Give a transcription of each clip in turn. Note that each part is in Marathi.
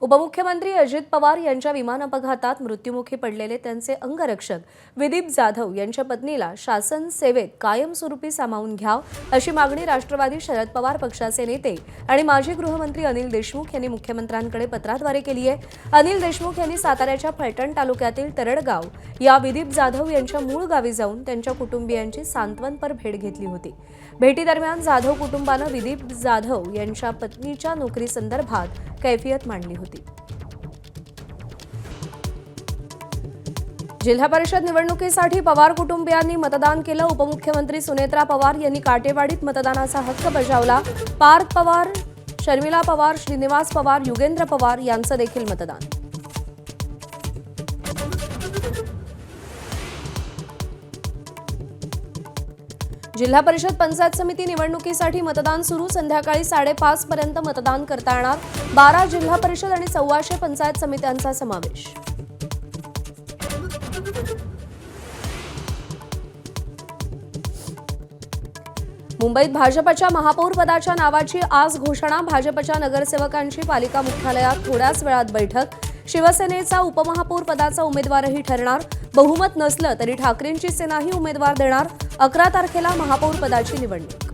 उपमुख्यमंत्री अजित पवार यांच्या विमान अपघातात मृत्युमुखी पडलेले त्यांचे अंगरक्षक विदीप जाधव यांच्या पत्नीला शासन सेवेत कायमस्वरूपी सामावून घ्यावं अशी मागणी राष्ट्रवादी शरद पवार पक्षाचे नेते आणि माजी गृहमंत्री अनिल देशमुख यांनी मुख्यमंत्र्यांकडे पत्राद्वारे केली आहे। अनिल देशमुख यांनी साताऱ्याच्या फलटण तालुक्यातील तरडगाव या विदीप जाधव यांच्या मूळ गावी जाऊन त्यांच्या कुटुंबियांची सांत्वनपर भेट घेतली होती। भेटीदरम्यान जाधव कुटुंबानं विदीप जाधव यांच्या पत्नीच्या नोकरी संदर्भात कैफियत मांडली होती। जिल्हा परिषद निवडणुकीसाठी पवार कुटुंबियांनी मतदान केलं। उपमुख्यमंत्री सुनेत्रा पवार यांनी काटेवाडीत मतदानाचा हक्क बजावला। पार्थ पवार, शर्मिला पवार, श्रीनिवास पवार, युगेंद्र पवार यांचं देखील मतदान। जिल्हा परिषद पंचायत समिती निवडणुकीसाठी मतदान सुरू। संध्याकाळी 5:30 पर्यंत मतदान करता येणार। 12 जिल्हा परिषद आणि 1400 पंचायत समित्यांचा समावेश। मुंबईत भाजपच्या महापौर पदाच्या नावाची आज घोषणा। भाजपच्या नगरसेवकांची पालिका मुख्यालयात थोड्याच वेळात बैठक। शिवसेनेचा उपमहापौर पदाचा उमेदवारही ठरणार। बहुमत नसलं तरी ठाकरेंची सेनाही उमेदवार देणार। 11 तारखेला महापौर पदाची निवडणूक।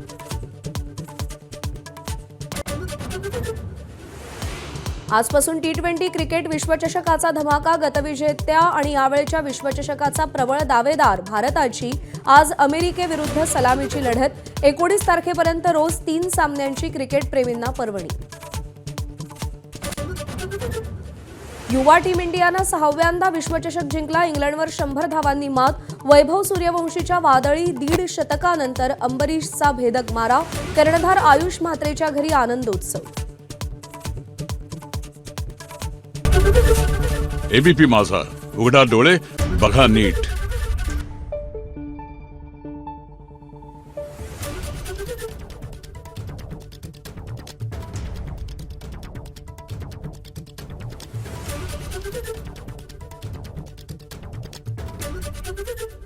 आजपासून T20 क्रिकेट विश्वचषकाचा धमाका। गतविजेत्या आणि यावेळच्या विश्वचषकाचा प्रबळ दावेदार भारताची आज अमेरिकेविरुद्ध सलामीची लढत। 19 तारखेपर्यंत रोज 3 सामन्यांची क्रिकेट प्रेमींना पर्वणी। युवा टीम इंडियानं 6व्यांदा विश्वचषक जिंकला। इंग्लंडवर 100 धावांनी मात। वैभव सूर्यवंशीच्या वादळी 1.5 शतकानंतर अंबरीशचा भेदक मारा। कर्णधार आयुष म्हात्रेच्या घरी आनंदोत्सव। एबीपी माझा, उघडा डोळे बघा नीट। Thank you.